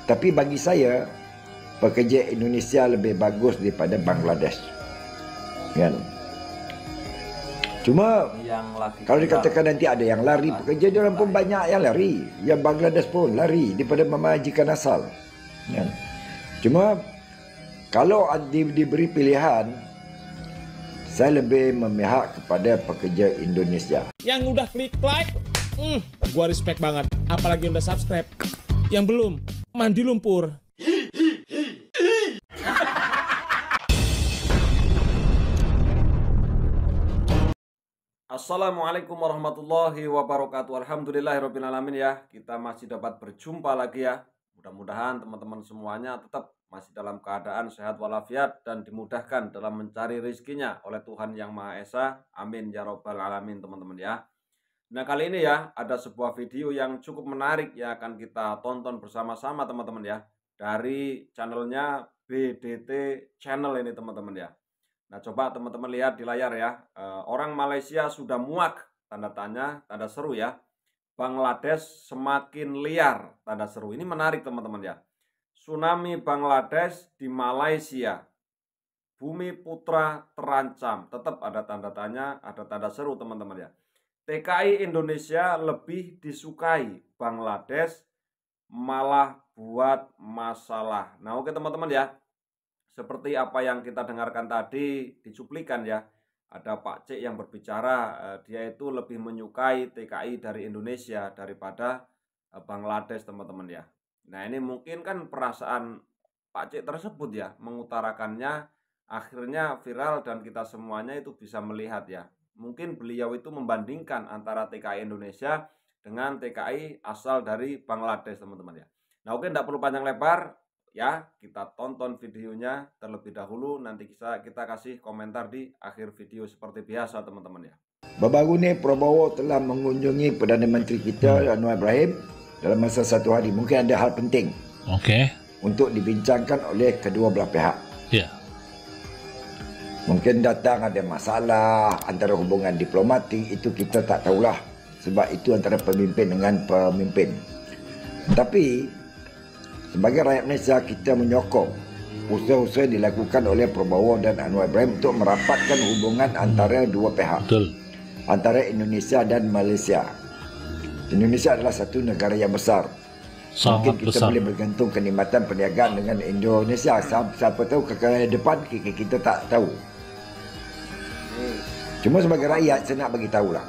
Tapi bagi saya, pekerja Indonesia lebih bagus daripada Bangladesh. Kan? Cuma kalau dikatakan nanti ada yang lari pekerja, dia orang pun banyak yang lari. Yang Bangladesh pun lari daripada memajikan asal. Kan? Cuma kalau diberi pilihan, saya lebih memihak kepada pekerja Indonesia. Yang udah klik like, gua respect banget. Apalagi udah subscribe. Yang belum, mandi lumpur. Assalamualaikum warahmatullahi wabarakatuh. Alhamdulillahirrabbilalamin ya. Kita masih dapat berjumpa lagi ya. Mudah-mudahan teman-teman semuanya tetap masih dalam keadaan sehat walafiat dan dimudahkan dalam mencari rezekinya oleh Tuhan Yang Maha Esa. Amin ya robbal alamin teman-teman ya. Nah kali ini ya ada sebuah video yang cukup menarik yang akan kita tonton bersama-sama teman-teman ya. Dari channelnya BDT Channel ini teman-teman ya. Nah coba teman-teman lihat di layar ya. Orang Malaysia sudah muak, tanda tanya, tanda seru ya. Bangladesh semakin liar, tanda seru. Ini menarik teman-teman ya. Tsunami Bangladesh di Malaysia. Bumi Putra terancam. Tetap ada tanda tanya, ada tanda seru teman-teman ya. TKI Indonesia lebih disukai, Bangladesh malah buat masalah. Nah oke teman-teman ya. Seperti apa yang kita dengarkan tadi di cuplikan ya. Ada Pak C yang berbicara, dia itu lebih menyukai TKI dari Indonesia daripada Bangladesh teman-teman ya. Nah ini mungkin kan perasaan Pak C tersebut ya, mengutarakannya akhirnya viral dan kita semuanya itu bisa melihat ya. Mungkin beliau itu membandingkan antara TKI Indonesia dengan TKI asal dari Bangladesh teman-teman ya. Nah oke, tidak perlu panjang lebar ya, kita tonton videonya terlebih dahulu. Nanti kita kasih komentar di akhir video seperti biasa teman-teman ya. Baru-baru ni Prabowo telah mengunjungi Perdana Menteri kita Anwar Ibrahim dalam masa 1 hari. Mungkin ada hal penting untuk dibincangkan oleh kedua belah pihak. Mungkin datang ada masalah antara hubungan diplomatik, itu kita tak tahulah. Sebab itu antara pemimpin dengan pemimpin. Tapi sebagai rakyat Malaysia, kita menyokong usaha-usaha dilakukan oleh Prabowo dan Anwar Ibrahim untuk merapatkan hubungan antara dua pihak. Antara Indonesia dan Malaysia. Indonesia adalah satu negara yang besar. Mungkin kita boleh bergantung kenikmatan perniagaan dengan Indonesia. Siapa tahu kekal depan kita tak tahu. Cuma sebagai rakyat saya nak bagi tahulah.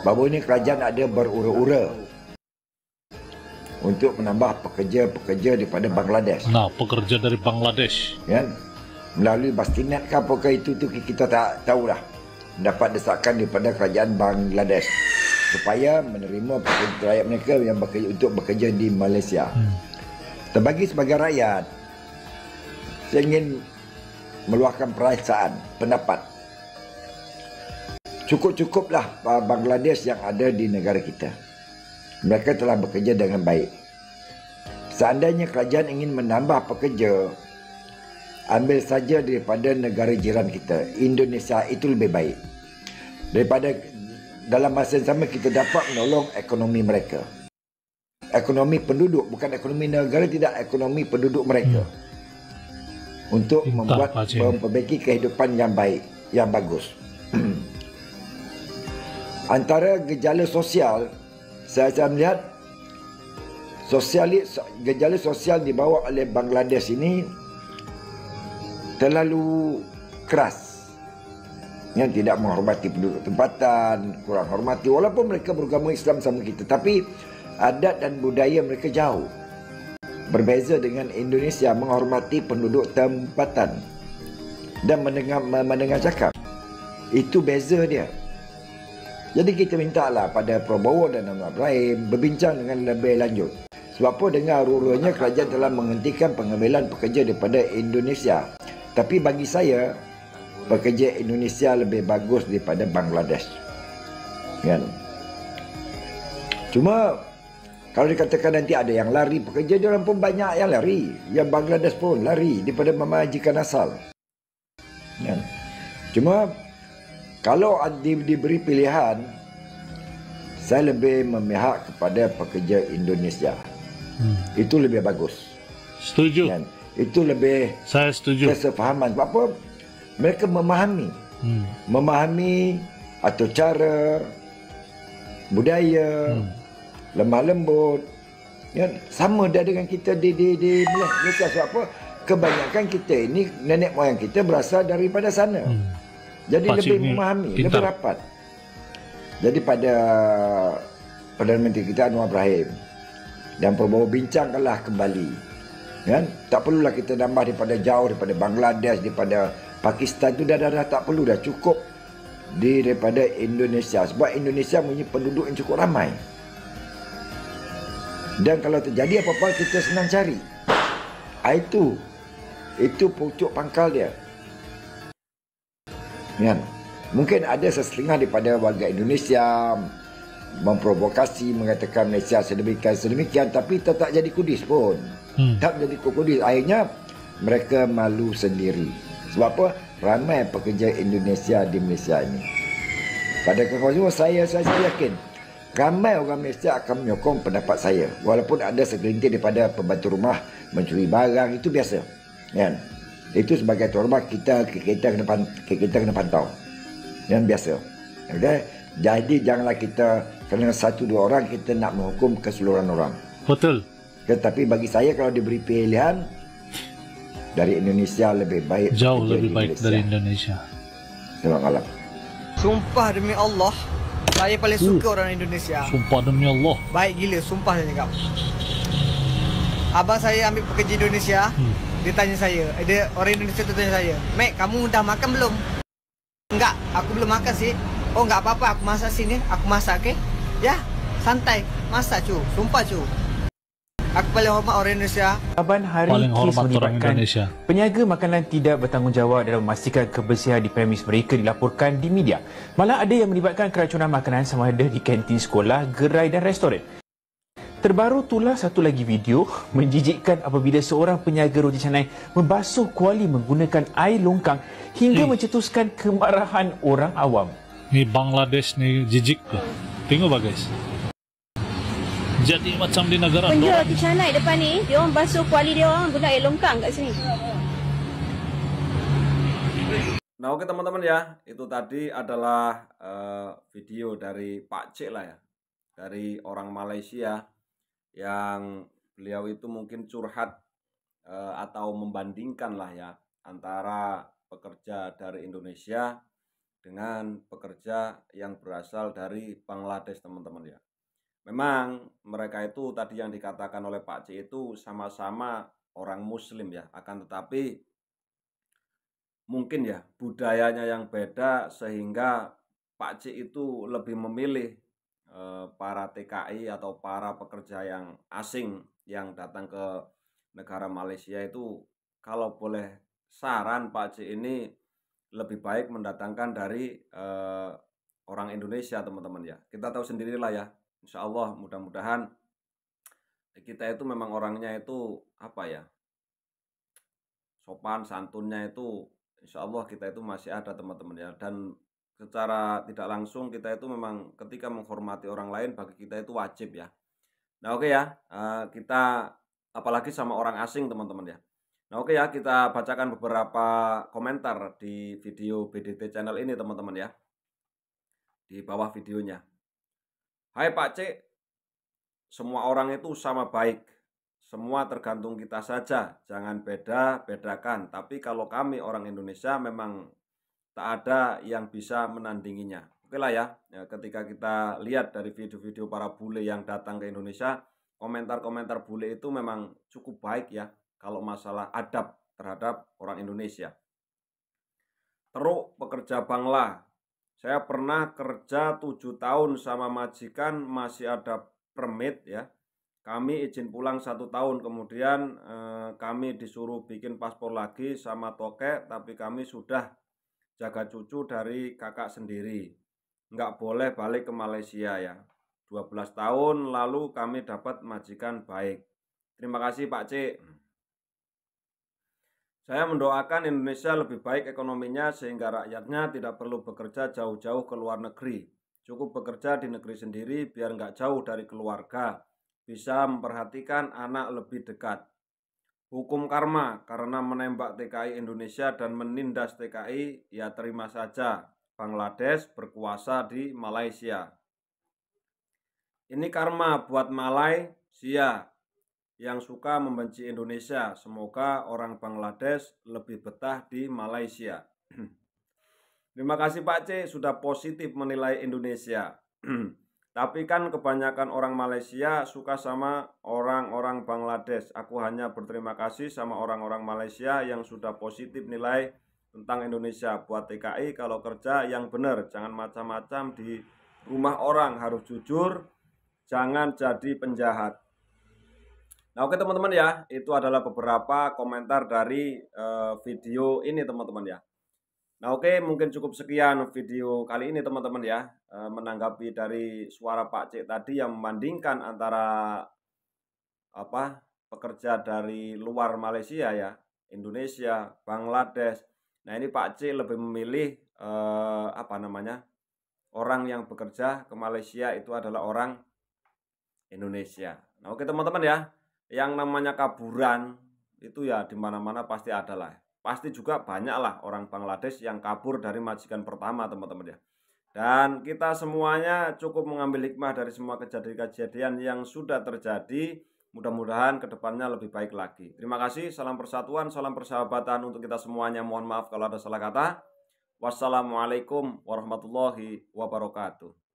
Bahawa ini kerajaan ada berura-ura untuk menambah pekerja-pekerja daripada Bangladesh. Nah, pekerja dari Bangladesh. Kan? Melalui Bastinet ke apakah itu kita tak tahulah. Mendapat desakan daripada kerajaan Bangladesh supaya menerima pekerja rakyat mereka yang untuk bekerja di Malaysia. Terbagi sebagai rakyat, saya ingin meluahkan perasaan, pendapat. Cukup-cukuplah Bangladesh yang ada di negara kita. Mereka telah bekerja dengan baik. Seandainya kerajaan ingin menambah pekerja, ambil saja daripada negara jiran kita, Indonesia, itu lebih baik. Daripada dalam masa yang sama kita dapat menolong ekonomi mereka. Ekonomi penduduk, bukan ekonomi negara, tidak, ekonomi penduduk mereka. Untuk memperbaiki kehidupan yang baik, yang bagus. Antara gejala sosial, saya melihat gejala sosial dibawa oleh Bangladesh ini terlalu keras, yang tidak menghormati penduduk tempatan, kurang hormati, walaupun mereka beragama Islam sama kita, tapi adat dan budaya mereka jauh berbeza dengan Indonesia, menghormati penduduk tempatan dan mendengar cakap. Itu beza dia. Jadi kita mintalah pada Prabowo dan Anwar Ibrahim berbincang dengan lebih lanjut. Sebab apa dengar ururnya kerajaan telah menghentikan pengambilan pekerja daripada Indonesia. Tapi bagi saya, pekerja Indonesia lebih bagus daripada Bangladesh. Kan? Cuma kalau dikatakan nanti ada yang lari pekerja, dia orang pun banyak yang lari. Yang Bangladesh pun lari daripada memajikan asal. Kan? Cuma kalau diberi pilihan, saya lebih memihak kepada pekerja Indonesia. Itu lebih bagus. Setuju. Kan? Itu lebih Saya setuju. kesefahaman. Sebab apa? Mereka memahami atau cara, budaya, lemah lembut. Ya, sama dah dengan kita di Malaysia. Sebab apa? Kebanyakan kita ini, nenek moyang kita berasal daripada sana. Jadi Pakcik lebih ni memahami, pintar. lebih rapat. Jadi pada Perdana Menteri kita Anwar Ibrahim dan Prabowo bincangkanlah kembali. Kan? Tak perlulah kita nambah daripada jauh, daripada Bangladesh, daripada Pakistan tu dah tak perlu, dah cukup daripada Indonesia. Sebab Indonesia punya penduduk yang cukup ramai. Dan kalau terjadi apa-apa kita senang cari. Itu pucuk pangkal dia. Kan? Mungkin ada seselengah daripada warga Indonesia memprovokasi, mengatakan Malaysia sedemikian, tapi tak jadi kudis pun. Tak menjadi kudis. Akhirnya mereka malu sendiri. Sebab apa? Ramai pekerja Indonesia di Malaysia ini. Pada kekhawatiran saya yakin ramai orang Malaysia akan menyokong pendapat saya. Walaupun ada segelintir daripada pembantu rumah mencuri barang, itu biasa. Kan? Itu sebagai tuan rumah kita kena pantau. Yang biasa. Okay? Jadi janganlah kita kerana 1-2 orang kita nak menghukum keseluruhan orang. Betul. Tetapi bagi saya kalau diberi pilihan, dari Indonesia lebih baik. Jauh bekerja lebih di baik Malaysia. dari Indonesia. Selamat malam. Sumpah demi Allah, saya paling suka orang Indonesia. Sumpah demi Allah. Baik gila, sumpah saya cakap. Abang saya ambil pekerja Indonesia, dia tanya saya, orang Indonesia tu tanya saya, "Mek, kamu dah makan belum?" "Enggak, aku belum makan sih." "Oh, enggak apa-apa, aku masak sini, aku masak, okey?" "Ya, santai, masak cu, sumpah cu." Aku paling hormat orang Indonesia. Saban hari Paling kes hormat orang melibatkan Indonesia. penyaga makanan tidak bertanggungjawab dalam memastikan kebersihan di premis mereka dilaporkan di media. Malah ada yang melibatkan keracunan makanan sama ada di kantin sekolah, gerai dan restoran. Terbaru tulah satu lagi video menjijikkan apabila seorang penyaga roti canai membasuh kuali menggunakan air longkang hingga mencetuskan kemarahan orang awam. Ni Bangladesh ni jijik ke? Tengok guys. Jadi macam di negara Penjual dorang. roti canai depan ni, dia orang basuh kuali dia orang guna air longkang kat sini. Nah oke teman-teman ya, itu tadi adalah video dari Pak Cik lah ya, dari orang Malaysia yang beliau itu mungkin curhat atau membandingkan lah ya antara pekerja dari Indonesia dengan pekerja yang berasal dari Bangladesh teman-teman ya. Memang mereka itu tadi yang dikatakan oleh Pak Cik itu sama-sama orang Muslim ya, akan tetapi mungkin ya budayanya yang beda sehingga Pak Cik itu lebih memilih para TKI atau para pekerja yang asing yang datang ke negara Malaysia itu, kalau boleh saran Pak Cik ini lebih baik mendatangkan dari orang Indonesia teman-teman ya. Kita tahu sendirilah ya, insya Allah mudah-mudahan kita itu memang orangnya itu apa ya, sopan santunnya itu insya Allah kita itu masih ada teman-teman ya. Dan secara tidak langsung kita itu memang ketika menghormati orang lain bagi kita itu wajib ya. Nah oke ya, kita apalagi sama orang asing teman-teman ya. Nah oke ya, kita bacakan beberapa komentar di video BDT channel ini teman-teman ya, di bawah videonya. Hai Pak Cik, semua orang itu sama baik. Semua tergantung kita saja, jangan beda-bedakan. Tapi kalau kami orang Indonesia memang tak ada yang bisa menandinginya. Oke lah ya, ketika kita lihat dari video-video para bule yang datang ke Indonesia, komentar-komentar bule itu memang cukup baik ya kalau masalah adab terhadap orang Indonesia. Teruk pekerja Bangla. Saya pernah kerja 7 tahun sama majikan, masih ada permit ya. Kami izin pulang 1 tahun, kemudian kami disuruh bikin paspor lagi sama tokek, tapi kami sudah jaga cucu dari kakak sendiri. Nggak boleh balik ke Malaysia ya. 12 tahun lalu kami dapat majikan baik. Terima kasih Pak Cik. Saya mendoakan Indonesia lebih baik ekonominya sehingga rakyatnya tidak perlu bekerja jauh-jauh ke luar negeri. Cukup bekerja di negeri sendiri biar nggak jauh dari keluarga. bisa memperhatikan anak lebih dekat. Hukum karma karena menembak TKI Indonesia dan menindas TKI, ya terima saja. Bangladesh berkuasa di Malaysia. Ini karma buat Malaysia yang suka membenci Indonesia. Semoga orang Bangladesh lebih betah di Malaysia. Terima kasih Pak C sudah positif menilai Indonesia. Tapi kan kebanyakan orang Malaysia suka sama orang-orang Bangladesh. Aku hanya berterima kasih sama orang-orang Malaysia yang sudah positif nilai tentang Indonesia. Buat TKI kalau kerja yang benar, jangan macam-macam di rumah orang, harus jujur, jangan jadi penjahat. Nah oke teman-teman ya, itu adalah beberapa komentar dari video ini teman-teman ya. Nah oke, mungkin cukup sekian video kali ini teman-teman ya, menanggapi dari suara Pak Cik tadi yang membandingkan antara pekerja dari luar Malaysia ya, Indonesia, Bangladesh. Nah ini Pak Cik lebih memilih orang yang bekerja ke Malaysia itu adalah orang Indonesia. Nah oke teman-teman ya, yang namanya kaburan itu ya di mana-mana pasti ada lah. Pasti juga banyaklah orang Bangladesh yang kabur dari majikan pertama teman-teman ya. Dan kita semuanya cukup mengambil hikmah dari semua kejadian-kejadian yang sudah terjadi. Mudah-mudahan kedepannya lebih baik lagi. Terima kasih, salam persatuan, salam persahabatan untuk kita semuanya. Mohon maaf kalau ada salah kata. Wassalamualaikum warahmatullahi wabarakatuh.